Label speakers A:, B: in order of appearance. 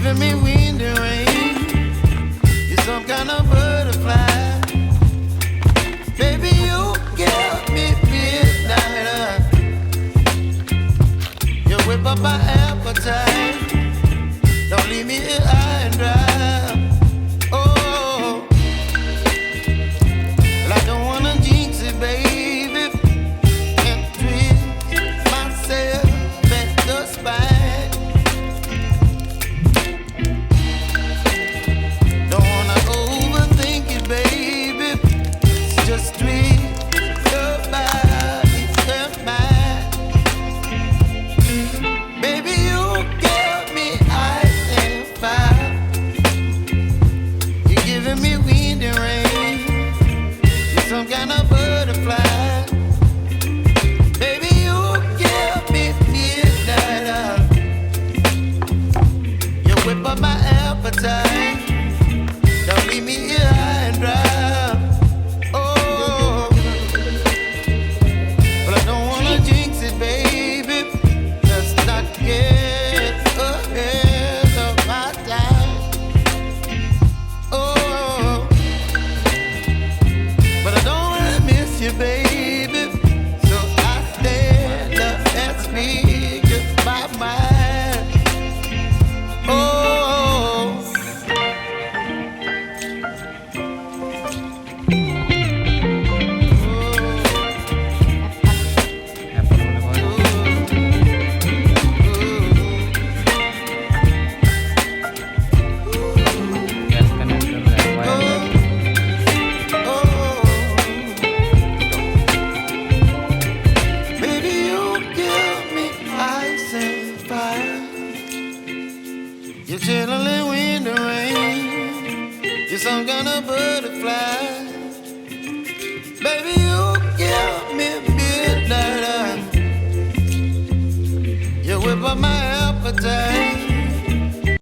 A: giving me wind and rain. You're some kind of butterfly. Baby, you give me midnight. You whip up my appetite. Don't leave me here high and dry. Oh, well, I don't wanna jinx it, baby, and twist myself at the spine. Don't wanna overthink it, baby. It's just twist your body and mine. Baby, you give me ice and fire. You're giving me wind and rain. You're some kind of butterfly. Baby, you give me midnight. You whip up my appetite. Don't leave me here high and dry. Oh, but I don't wanna jinx it, baby. Let's not get ahead of my time. Oh, but I don't wanna miss you, baby. So I stand up and speak my mind. Oh. Baby, you give me ice and fire. You're chilling wind and rain. You're some kind of butterfly. Baby, you give me midnight. You whip up my appetite.